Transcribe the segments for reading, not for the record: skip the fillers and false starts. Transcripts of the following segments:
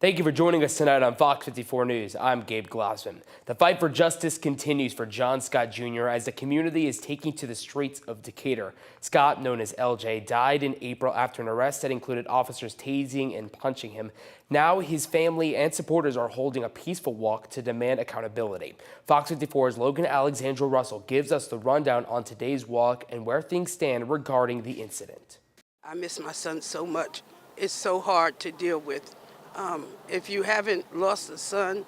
Thank you for joining us tonight on Fox 54 News. I'm Gabe Glassman. The fight for justice continues for John Scott Jr. as the community is taking to the streets of Decatur. Scott, known as LJ, died in April after an arrest that included officers tasing and punching him. Now his family and supporters are holding a peaceful walk to demand accountability. Fox 54's Logan Alexandra Russell gives us the rundown on today's walk and where things stand regarding the incident. I miss my son so much. It's so hard to deal with. If you haven't lost a son,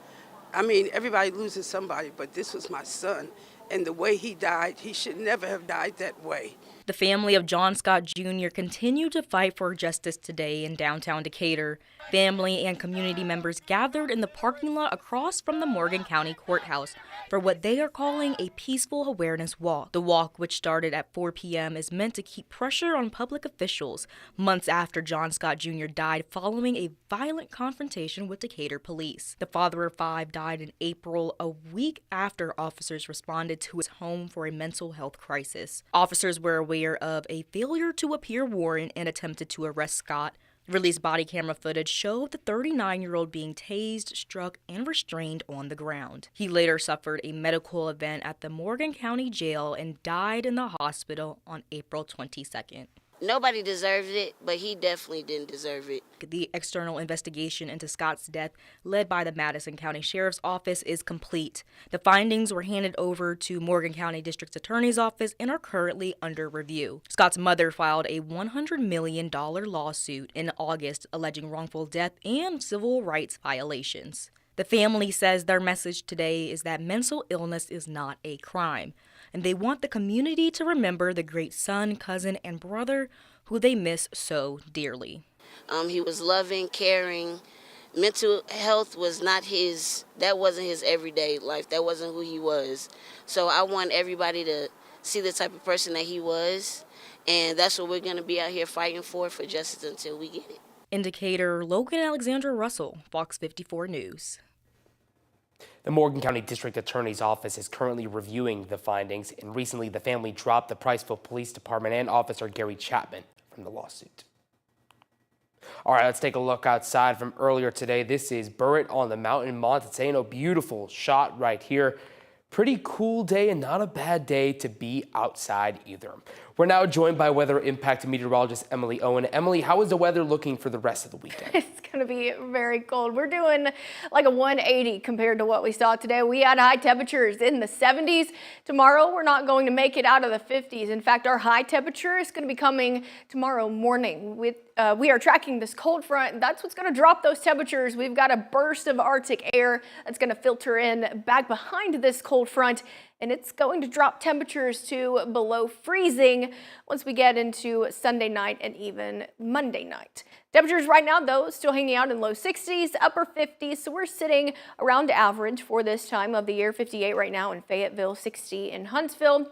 I mean, everybody loses somebody, but this was my son. And the way he died, he should never have died that way. The family of John Scott Jr. continued to fight for justice today in downtown Decatur. Family and community members gathered in the parking lot across from the Morgan County Courthouse for what they are calling a peaceful awareness walk. The walk, which started at 4 p.m., is meant to keep pressure on public officials months after John Scott Jr. died following a violent confrontation with Decatur police. The father of 5 died in April, a week after officers responded to his home for a mental health crisis. Officers were aware of a failure to appear warrant and attempted to arrest Scott. Released body camera footage showed the 39-year-old being tased, struck, and restrained on the ground. He later suffered a medical event at the Morgan County Jail and died in the hospital on April 22nd. Nobody deserved it, but he definitely didn't deserve it. The external investigation into Scott's death, led by the Madison County Sheriff's Office, is complete. The findings were handed over to Morgan County District Attorney's Office and are currently under review. Scott's mother filed a $100 million lawsuit in August alleging wrongful death and civil rights violations. The family says their message today is that mental illness is not a crime, and they want the community to remember the great son, cousin, and brother who they miss so dearly. He was loving, caring. Mental health was not that wasn't his everyday life. That wasn't who he was. So I want everybody to see the type of person that he was, and that's what we're going to be out here fighting for justice until we get it. In Decatur, Logan Alexandra Russell, Fox 54 News. The Morgan County District Attorney's Office is currently reviewing the findings, and recently the family dropped the Priceville Police Department and Officer Gary Chapman from the lawsuit. All right, let's take a look outside from earlier today. This is Burritt on the Mountain, Montesano. Beautiful shot right here. Pretty cool day and not a bad day to be outside either. We're now joined by weather impact meteorologist Emily Owen. Emily, how is the weather looking for the rest of the weekend? It's going to be very cold. We're doing like a 180 compared to what we saw today. We had high temperatures in the 70s. Tomorrow, we're not going to make it out of the 50s. In fact, our high temperature is going to be coming tomorrow morning. We are tracking this cold front. That's what's going to drop those temperatures. We've got a burst of Arctic air that's going to filter in back behind this cold front, and it's going to drop temperatures to below freezing once we get into Sunday night and even Monday night. Temperatures right now, though, still hanging out in low 60s, upper 50s, so we're sitting around average for this time of the year. 58 right now in Fayetteville, 60 in Huntsville.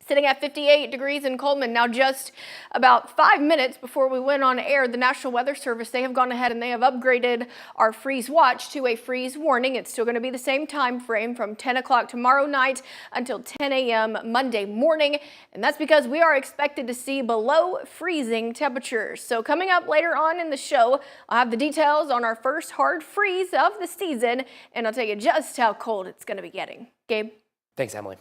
Sitting at 58 degrees in Coleman. Now, just about 5 minutes before we went on air, the National Weather Service, they have gone ahead and they have upgraded our freeze watch to a freeze warning. It's still going to be the same time frame from 10 o'clock tomorrow night until 10 a.m. Monday morning. And that's because we are expected to see below freezing temperatures. So coming up later on in the show, I'll have the details on our first hard freeze of the season, and I'll tell you just how cold it's going to be getting. Gabe? Thanks, Emily.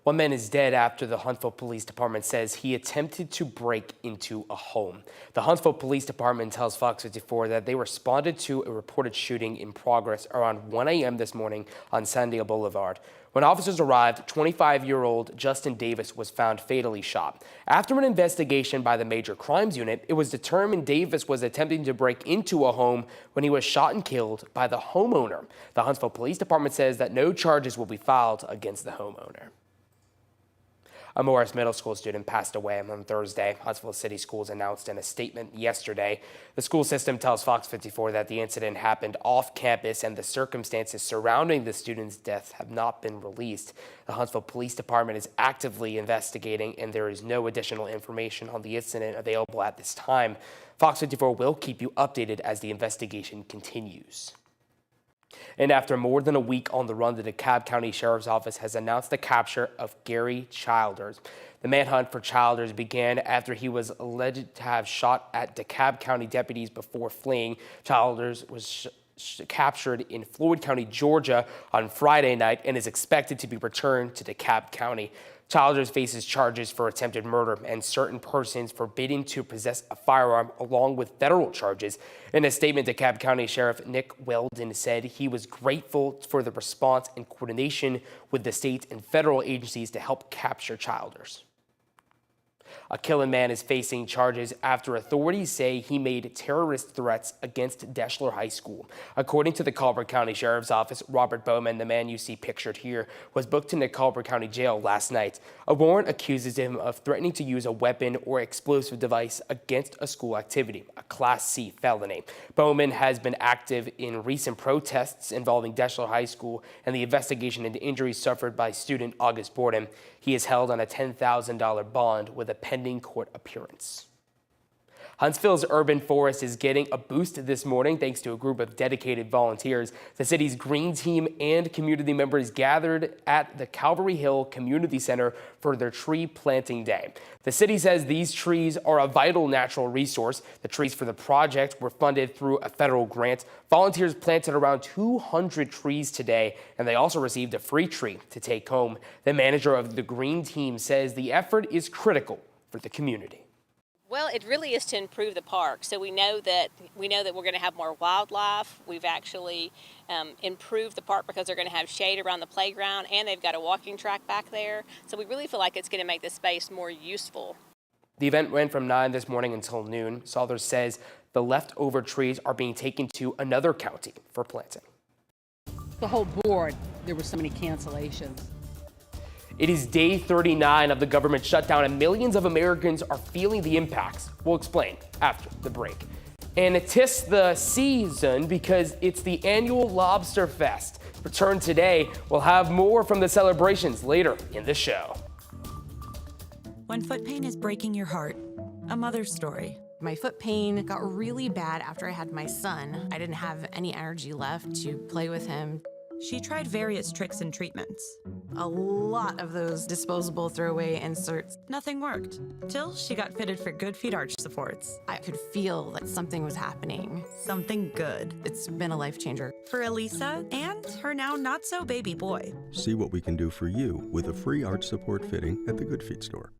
One man is dead after the Huntsville Police Department says he attempted to break into a home. The Huntsville Police Department tells Fox 54 that they responded to a reported shooting in progress around 1 a.m. this morning on Sandia Boulevard. When officers arrived, 25-year-old Justin Davis was found fatally shot. After an investigation by the Major Crimes Unit, it was determined Davis was attempting to break into a home when he was shot and killed by the homeowner. The Huntsville Police Department says that no charges will be filed against the homeowner. A Morris Middle School student passed away on Thursday. Huntsville City Schools announced in a statement yesterday. The school system tells Fox 54 that the incident happened off campus and the circumstances surrounding the student's death have not been released. The Huntsville Police Department is actively investigating, and there is no additional information on the incident available at this time. Fox 54 will keep you updated as the investigation continues. And after more than a week on the run, the DeKalb County Sheriff's Office has announced the capture of Gary Childers. The manhunt for Childers began after he was alleged to have shot at DeKalb County deputies before fleeing. Childers was captured in Floyd County, Georgia on Friday night and is expected to be returned to DeKalb County. Childers faces charges for attempted murder and certain persons forbidden to possess a firearm, along with federal charges. In a statement, DeKalb County Sheriff Nick Weldon said he was grateful for the response and coordination with the state and federal agencies to help capture Childers. A Killen man is facing charges after authorities say he made terrorist threats against Deschler High School. According to the Culver County Sheriff's Office, Robert Bowman, the man you see pictured here, was booked into Culver County Jail last night. A warrant accuses him of threatening to use a weapon or explosive device against a school activity, a Class C felony. Bowman has been active in recent protests involving Deschler High School and the investigation into injuries suffered by student August Borden. He is held on a $10,000 bond with a pending court appearance. Huntsville's urban forest is getting a boost this morning thanks to a group of dedicated volunteers. The city's green team and community members gathered at the Calvary Hill Community Center for their tree planting day. The city says these trees are a vital natural resource. The trees for the project were funded through a federal grant. Volunteers planted around 200 trees today, and they also received a free tree to take home. The manager of the green team says the effort is critical for the community. Well, it really is to improve the park. So we know that we're going to have more wildlife. We've actually improved the park because they're going to have shade around the playground, and they've got a walking track back there. So we really feel like it's going to make the space more useful. The event went from 9 this morning until noon. Salters says the leftover trees are being taken to another county for planting. The whole board, there were so many cancellations. It is day 39 of the government shutdown, and millions of Americans are feeling the impacts. We'll explain after the break. And it 'tis the season because it's the annual Lobster Fest. Return today. We'll have more from the celebrations later in the show. When foot pain is breaking your heart, a mother's story. My foot pain got really bad after I had my son. I didn't have any energy left to play with him. She tried various tricks and treatments. A lot of those disposable throwaway inserts. Nothing worked, till she got fitted for Good Feet arch supports. I could feel that something was happening. Something good. It's been a life changer. For Elisa and her now not-so-baby boy. See what we can do for you with a free arch support fitting at the Good Feet store.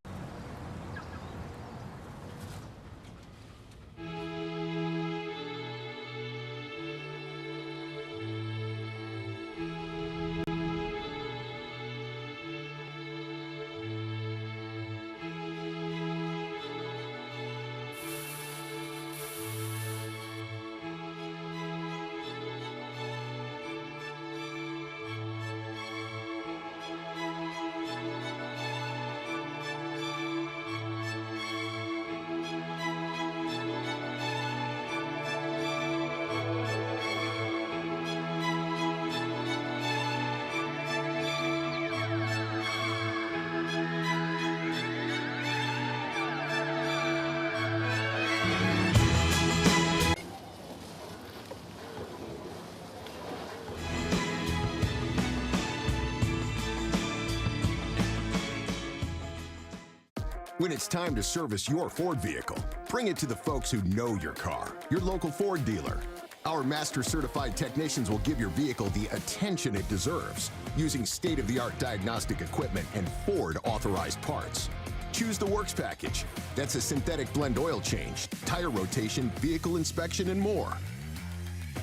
When it's time to service your Ford vehicle, bring it to the folks who know your car, your local Ford dealer. Our master certified technicians will give your vehicle the attention it deserves, using state-of-the-art diagnostic equipment and Ford authorized parts. Choose the Works package. That's a synthetic blend oil change, tire rotation, vehicle inspection, and more.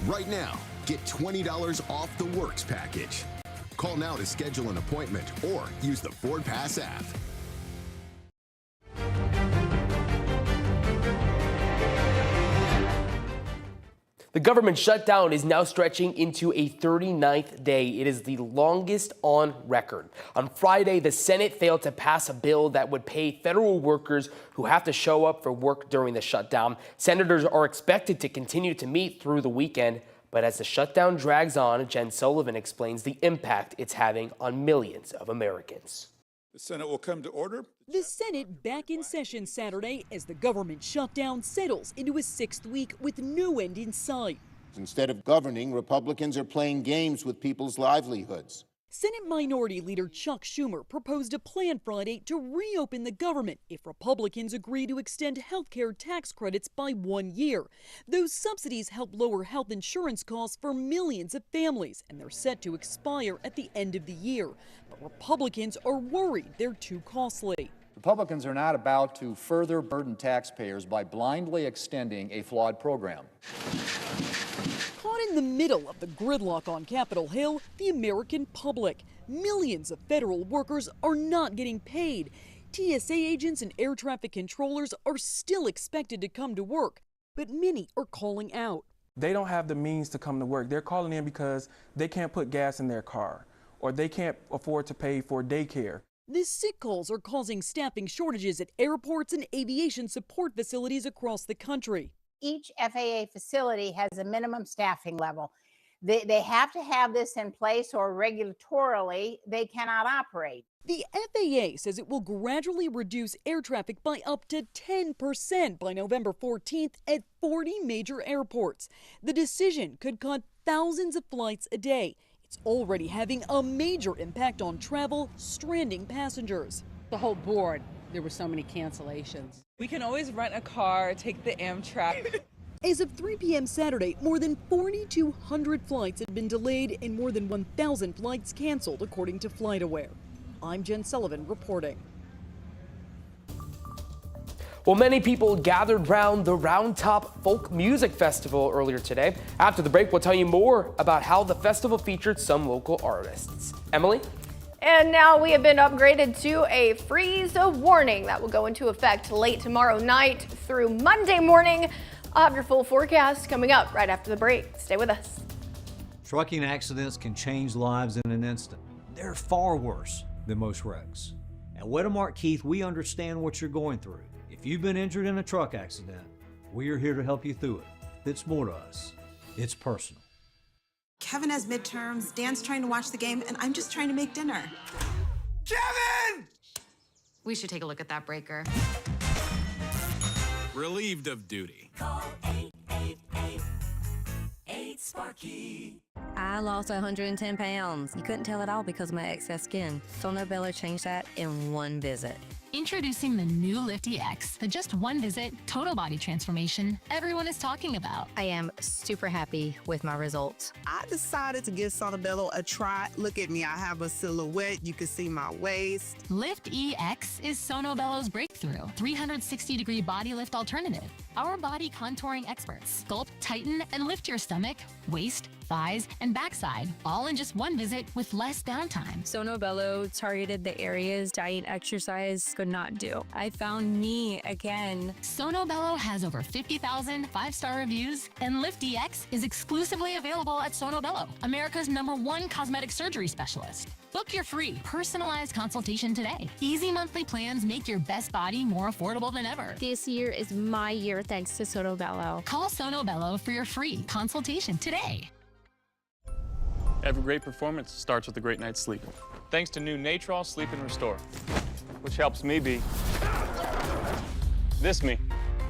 Right now, get $20 off the Works package. Call now to schedule an appointment or use the Ford Pass app. The government shutdown is now stretching into a 39th day. It is the longest on record. On Friday, the Senate failed to pass a bill that would pay federal workers who have to show up for work during the shutdown. Senators are expected to continue to meet through the weekend, but as the shutdown drags on, Jen Sullivan explains the impact it's having on millions of Americans. The Senate will come to order. The Senate back in session Saturday as the government shutdown settles into a 6th week with no end in sight. Instead of governing, Republicans are playing games with people's livelihoods. Senate Minority Leader Chuck Schumer proposed a plan Friday to reopen the government if Republicans agree to extend health care tax credits by 1 year. Those subsidies help lower health insurance costs for millions of families, and they're set to expire at the end of the year. But Republicans are worried they're too costly. Republicans are not about to further burden taxpayers by blindly extending a flawed program. Caught in the middle of the gridlock on Capitol Hill, the American public. Millions of federal workers are not getting paid. TSA agents and air traffic controllers are still expected to come to work, but many are calling out. They don't have the means to come to work. They're calling in because they can't put gas in their car, or they can't afford to pay for daycare. The sick calls are causing staffing shortages at airports and aviation support facilities across the country. Each FAA facility has a minimum staffing level. They have to have this in place, or regulatorily they cannot operate. The FAA says it will gradually reduce air traffic by up to 10% by November 14th at 40 major airports. The decision could cut thousands of flights a day. It's already having a major impact on travel, stranding passengers. The whole board, there were so many cancellations. We can always rent a car, take the Amtrak. As of 3 p.m. Saturday, more than 4,200 flights had been delayed and more than 1,000 flights canceled, according to FlightAware. I'm Jen Sullivan reporting. Well, many people gathered round the Round Top Folk Music Festival earlier today. After the break, we'll tell you more about how the festival featured some local artists. Emily? And now we have been upgraded to a freeze warning that will go into effect late tomorrow night through Monday morning. I'll have your full forecast coming up right after the break. Stay with us. Trucking accidents can change lives in an instant. They're far worse than most wrecks. At Wedemark Keith, we understand what you're going through. If you've been injured in a truck accident, we are here to help you through it. It's more to us. It's personal. Kevin has midterms, Dan's trying to watch the game, and I'm just trying to make dinner. Kevin! We should take a look at that breaker. Relieved of duty. Call 888-8-SPARKY. I lost 110 pounds. You couldn't tell at all because of my excess skin. Sono Bello changed that in one visit. Introducing the new Lift EX, the just one visit, total body transformation everyone is talking about. I am super happy with my results. I decided to give Sono Bello a try. Look at me, I have a silhouette. You can see my waist. Lift EX is Sono Bello's breakthrough 360-degree body lift alternative. Our body contouring experts sculpt, tighten, and lift your stomach, waist, thighs, and backside, all in just one visit with less downtime. Sono Bello targeted the areas diet exercise could not do. I found me again. Sono Bello has over 50,000 five-star reviews, and Lift EX is exclusively available at Sono Bello, America's #1 cosmetic surgery specialist. Book your free, personalized consultation today. Easy monthly plans make your best body more affordable than ever. This year is my year thanks to Sono Bello. Call Sono Bello for your free consultation today. Every great performance starts with a great night's sleep. Thanks to new Natrol Sleep and Restore, which helps me be this me.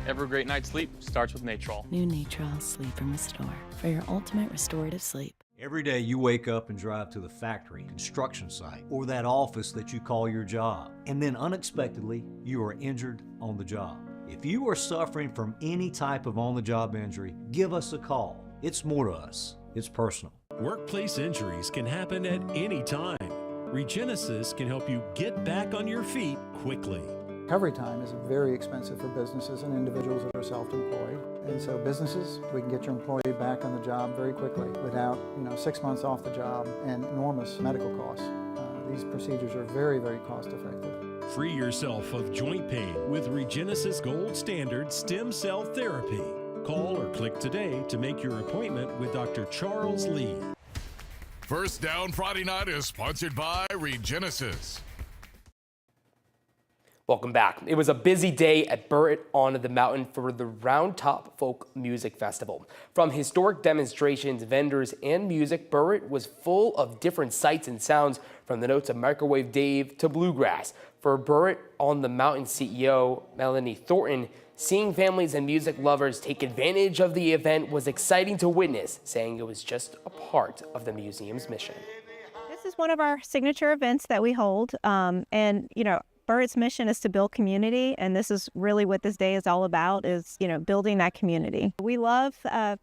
Every great night's sleep starts with Natrol. New Natrol Sleep and Restore for your ultimate restorative sleep. Every day you wake up and drive to the factory, construction site, or that office that you call your job, and then unexpectedly you are injured on the job. If you are suffering from any type of on-the-job injury, give us a call. It's more to us. It's personal. Workplace injuries can happen at any time. Regenesis can help you get back on your feet quickly. Recovery time is very expensive for businesses and individuals that are self-employed. And so businesses, we can get your employee back on the job very quickly without 6 months off the job and enormous medical costs. These procedures are very, very cost effective. Free yourself of joint pain with Regenesis Gold Standard Stem Cell Therapy. Call or click today to make your appointment with Dr. Charles Lee. First Down Friday Night is sponsored by Regenesis. Welcome back. It was a busy day at Burritt on the Mountain for the Round Top Folk Music Festival. From historic demonstrations, vendors, and music, Burritt was full of different sights and sounds, from the notes of Microwave Dave to bluegrass. For Burritt on the Mountain CEO Melanie Thornton, seeing families and music lovers take advantage of the event was exciting to witness, saying it was just a part of the museum's mission. This is is one of our signature events that we hold. And, you know, Burritt's mission is to build community, and this is really what this day is all about, is, you know, building that community. We love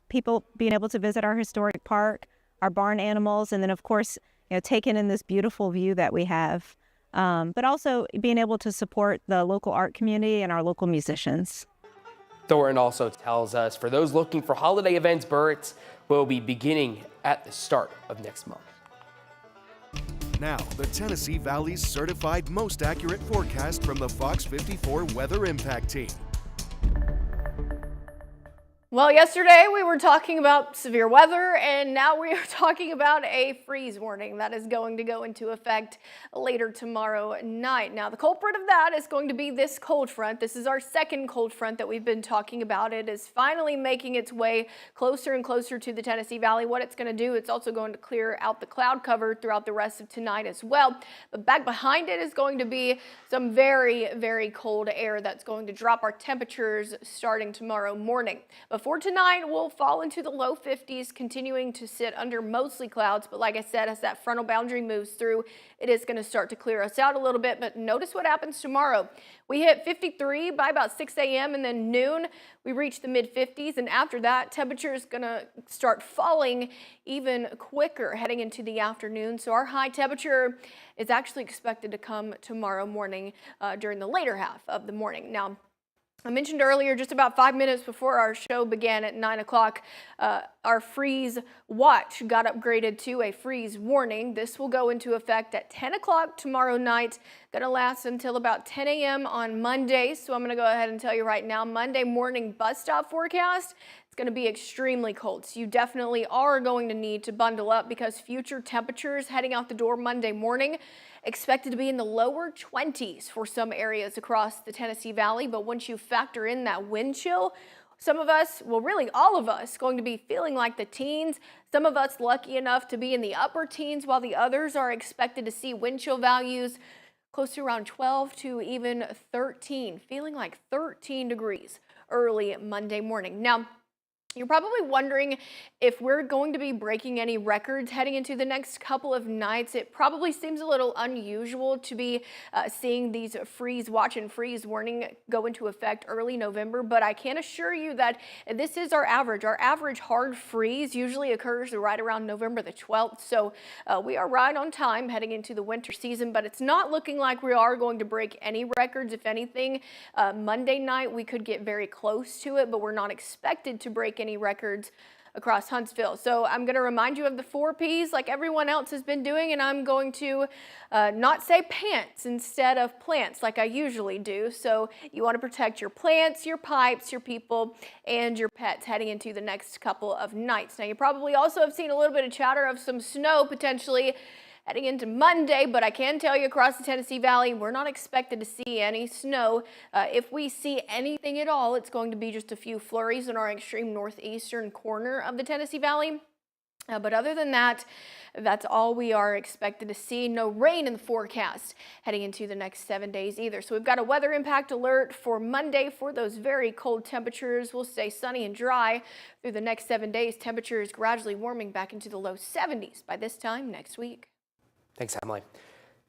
people being able to visit our historic park, our barn animals, and then, of course, you know, taking in this beautiful view that we have, but also being able to support the local art community and our local musicians. Thornton also tells us for those looking for holiday events, Burritt's will be beginning at the start of next month. Now, the Tennessee Valley's certified most accurate forecast from the FOX54 Weather Impact Team. Well, yesterday we were talking about severe weather, and now we are talking about a freeze warning that is going to go into effect later tomorrow night. Now, the culprit of that is going to be this cold front. This is our second cold front that we've been talking about. It is finally making its way closer and closer to the Tennessee Valley. What it's going to do, it's also going to clear out the cloud cover throughout the rest of tonight as well. But back behind it is going to be some very, very cold air that's going to drop our temperatures starting tomorrow morning. For tonight, we'll fall into the low 50s, continuing to sit under mostly clouds. But like I said, as that frontal boundary moves through, it is going to start to clear us out a little bit. But notice what happens tomorrow. We hit 53 by about 6 a.m. and then noon, we reach the mid 50s. And after that, temperature is going to start falling even quicker heading into the afternoon. So our high temperature is actually expected to come tomorrow morning during the later half of the morning. Now, I mentioned earlier, just about 5 minutes before our show began at 9 o'clock, our freeze watch got upgraded to a freeze warning. This will go into effect at 10 o'clock tomorrow night. Going to last until about 10 a.m. on Monday. So I'm going to go ahead and tell you right now, Monday morning bus stop forecast. It's going to be extremely cold, so you definitely are going to need to bundle up because future temperatures heading out the door Monday morning expected to be in the lower 20s for some areas across the Tennessee Valley. But once you factor in that wind chill, some of us, well, really all of us, going to be feeling like the teens. Some of us lucky enough to be in the upper teens, while the others are expected to see wind chill values close to around 12 to even 13, feeling like 13 degrees early Monday morning. Now, you're probably wondering if we're going to be breaking any records heading into the next couple of nights. It probably seems a little unusual to be seeing these freeze watch and freeze warning go into effect early November, but I can assure you that this is our average. Our average hard freeze usually occurs right around November the 12th, so we are right on time heading into the winter season, but it's not looking like we are going to break any records. If anything, Monday night we could get very close to it, but we're not expected to break any records across Huntsville. So I'm going to remind you of the 4 Ps like everyone else has been doing, and I'm going to not say pants instead of plants like I usually do. So you want to protect your plants, your pipes, your people, and your pets heading into the next couple of nights. Now, you probably also have seen a little bit of chatter of some snow potentially heading into Monday, but I can tell you across the Tennessee Valley, we're not expected to see any snow. If we see anything at all, it's going to be just a few flurries in our extreme northeastern corner of the Tennessee Valley. But other than that, that's all we are expected to see. No rain in the forecast heading into the next 7 days either. So we've got a weather impact alert for Monday for those very cold temperatures. We'll stay sunny and dry through the next 7 days. Temperatures gradually warming back into the low 70s by this time next week. Thanks, Emily.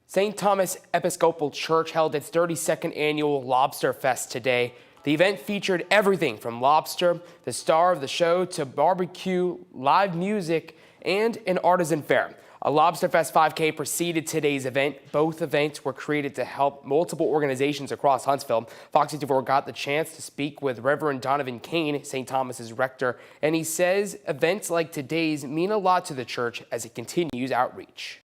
St. Thomas Episcopal Church held its 32nd annual Lobster Fest today. The event featured everything from lobster, the star of the show, to barbecue, live music, and an artisan fair. A Lobster Fest 5K preceded today's event. Both events were created to help multiple organizations across Huntsville. FOX54 got the chance to speak with Reverend Donovan Kane, St. Thomas's rector, and he says events like today's mean a lot to the church as it continues outreach.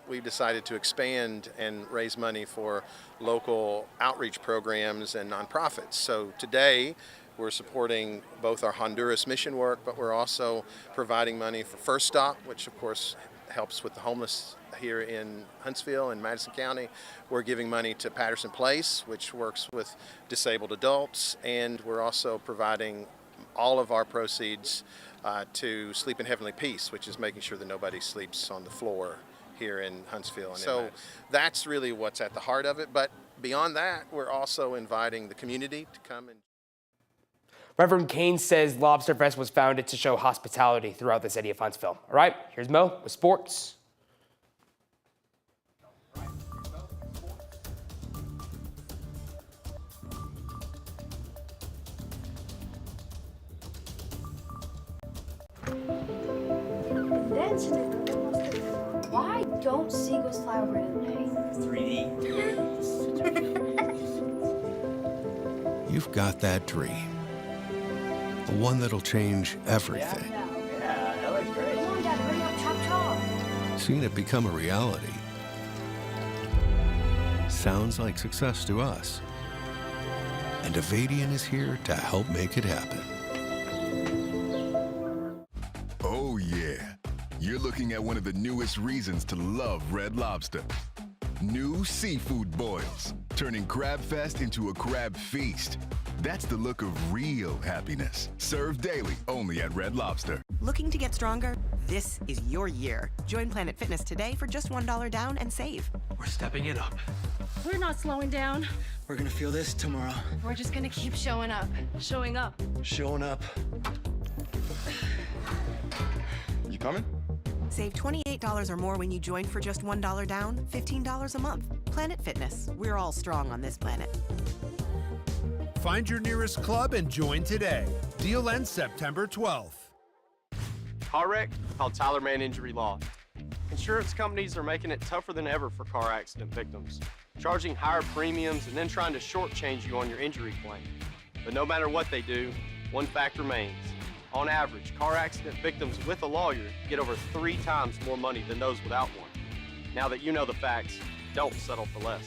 We've decided to expand and raise money for local outreach programs and nonprofits. So today we're supporting both our Honduras mission work, but we're also providing money for First Stop, which of course helps with the homeless here in Huntsville and Madison County. We're giving money to Patterson Place, which works with disabled adults, and we're also providing all of our proceeds to Sleep in Heavenly Peace, which is making sure that nobody sleeps on the floor here in Huntsville. And so that's really what's at the heart of it. But beyond that, we're also inviting the community to come and. Reverend Kane says Lobster Fest was founded to show hospitality throughout the city of Huntsville. All right, here's Mo with sports. you've got that dream. The one that'll change everything. Yeah, that looks great. Come on, Dad, hurry up, chop chop. Seeing it become a reality sounds like success to us. And Avadian is here to help make it happen. Oh yeah, you're looking at one of the newest reasons to love Red Lobster. New seafood boils, turning Crab Fest into a crab feast. That's the look of real happiness. Served daily only at Red Lobster. Looking to get stronger? This is your year. Join Planet Fitness today for just $1 down and save. We're stepping it up. We're not slowing down. We're gonna feel this tomorrow. We're just gonna keep showing up. Showing up. Showing up. You coming? Save $28 or more when you join for just $1 down, $15 a month. Planet Fitness. We're all strong on this planet. Find your nearest club and join today. Deal ends September 12th. Car wreck? Call Tyler Man Injury Law. Insurance companies are making it tougher than ever for car accident victims, charging higher premiums and then trying to shortchange you on your injury claim. But no matter what they do, one fact remains. On average, car accident victims with a lawyer get over 3 times more money than those without one. Now that you know the facts, don't settle for less.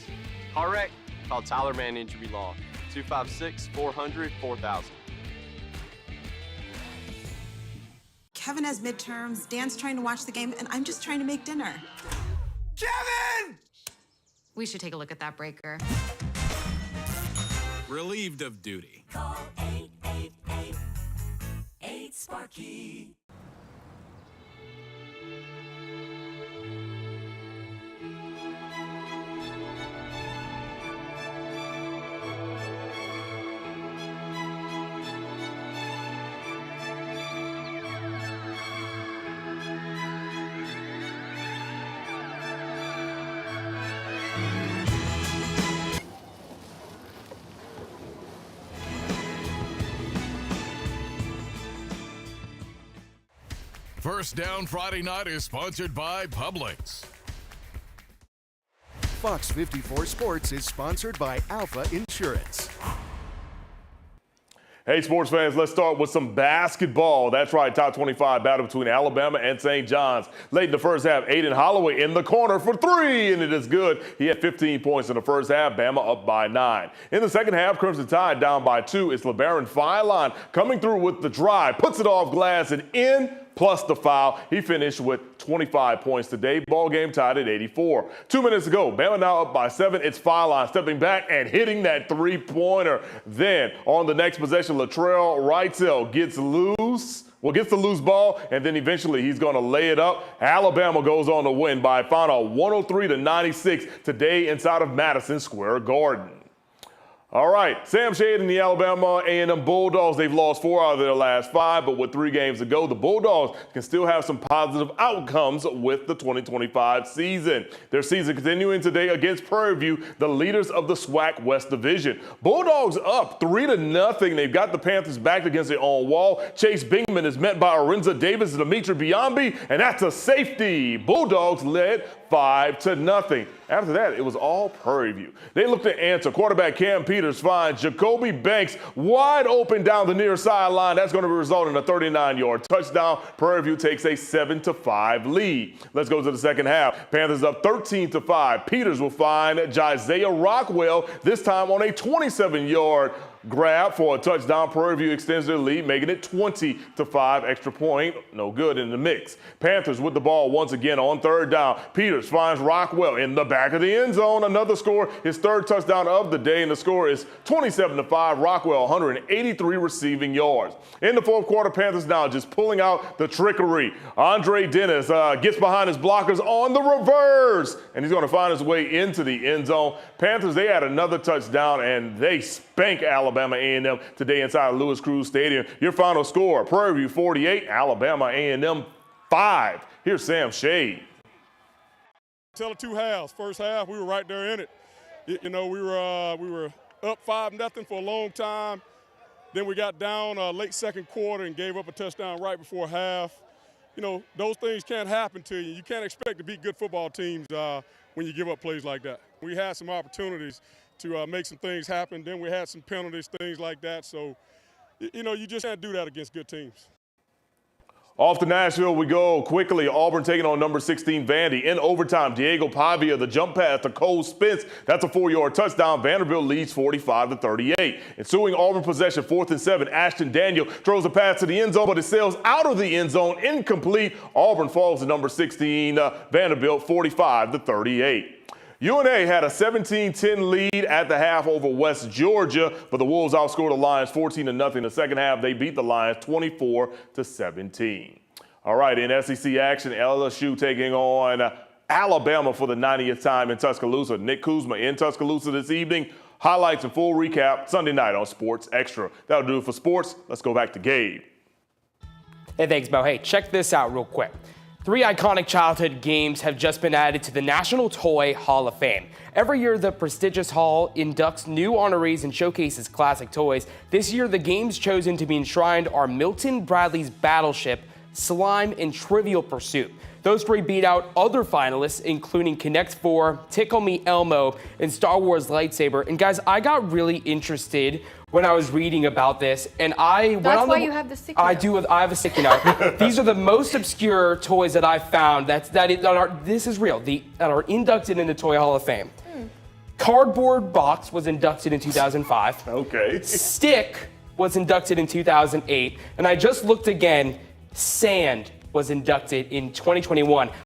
Car wreck? Call Tyler Man Injury Law. 256-400-4000. Kevin has midterms, Dan's trying to watch the game, and I'm just trying to make dinner. Kevin! We should take a look at that breaker. Relieved of duty. Call 888-8-SPARKY. First Down Friday Night is sponsored by Publix. Fox 54 Sports is sponsored by Alpha Insurance. Hey, sports fans, let's start with some basketball. That's right, top 25 battle between Alabama and St. John's. Late in the first half, Aiden Holloway in the corner for 3, and it is good. He had 15 points in the first half, Bama up by 9. In the second half, Crimson Tide down by 2. It's LeBaron Filon coming through with the drive, puts it off glass and in, plus the foul. He finished with 25 points today. Ball game tied at 84. 2 minutes ago, Bama now up by 7. It's Filon stepping back and hitting that three-pointer. Then on the next possession, Latrell Wrightsell gets the loose ball, and then eventually he's going to lay it up. Alabama goes on to win by a final 103-96 today inside of Madison Square Garden. All right, Sam Shade and the Alabama A&M Bulldogs, they've lost 4 out of their last 5, but with 3 games to go, the Bulldogs can still have some positive outcomes with the 2025 season. Their season continuing today against Prairie View, the leaders of the SWAC West Division. Bulldogs up 3-0. They've got the Panthers backed against their own wall. Chase Bingman is met by Arenza Davis and Dimitri Biombi, and that's a safety. Bulldogs led 5-0. After that, it was all Prairie View. They looked to answer. Quarterback Cam Peters finds Jacoby Banks wide open down the near sideline. That's going to result in a 39-yard touchdown. Prairie View takes a 7-5 lead. Let's go to the second half. Panthers up 13-5. Peters will find Jisiah Rockwell, this time on a 27-yard grab for a touchdown. Prairie View extends their lead, making it 20-5. Extra point, no good in the mix. Panthers with the ball once again on third down. Peters finds Rockwell in the back of the end zone. Another score, his third touchdown of the day, and the score is 27-5. Rockwell, 183 receiving yards. In the fourth quarter, Panthers now just pulling out the trickery. Andre Dennis gets behind his blockers on the reverse, and he's going to find his way into the end zone. Panthers, they had another touchdown, and they spank Alabama A&M today inside of Lewis Cruz Stadium. Your final score, Prairie View 48, Alabama A&M 5. Here's Sam Shade. Tell it 2 halves. First half, we were right there in it. We were up 5-0 for a long time. Then we got down late second quarter and gave up a touchdown right before half. Those things can't happen to you. You can't expect to beat good football teams when you give up plays like that. We had some opportunities to make some things happen. Then we had some penalties, things like that. So, you know, you just can't do that against good teams. Off to Nashville we go quickly. Auburn taking on number 16 Vandy. In overtime, Diego Pavia, the jump pass to Cole Spence. That's a 4-yard touchdown. Vanderbilt leads 45-38. Ensuing Auburn possession, 4th and 7. Ashton Daniel throws a pass to the end zone, but it sails out of the end zone, incomplete. Auburn falls to number 16 Vanderbilt, 45-38. UNA had a 17-10 lead at the half over West Georgia, but the Wolves outscored the Lions 14-0 in the second half. They beat the Lions 24-17. All right, in SEC action, LSU taking on Alabama for the 90th time in Tuscaloosa. Nick Kuzma in Tuscaloosa this evening. Highlights and full recap Sunday night on Sports Extra. That'll do it for sports. Let's go back to Gabe. Hey, thanks, Bo. Hey, check this out real quick. 3 iconic childhood games have just been added to the National Toy Hall of Fame. Every year, the prestigious hall inducts new honorees and showcases classic toys. This year, the games chosen to be enshrined are Milton Bradley's Battleship, Slime, and Trivial Pursuit. Those 3 beat out other finalists, including Connect 4, Tickle Me Elmo, and Star Wars Lightsaber. And guys, I got really interested when I was reading about this, and I went That's on why you have the sticky note. I have a sticky note. These are the most obscure toys that I found that are inducted in the Toy Hall of Fame. Cardboard Box was inducted in 2005. Okay. Stick was inducted in 2008, and I just looked again. Sand was inducted in 2021.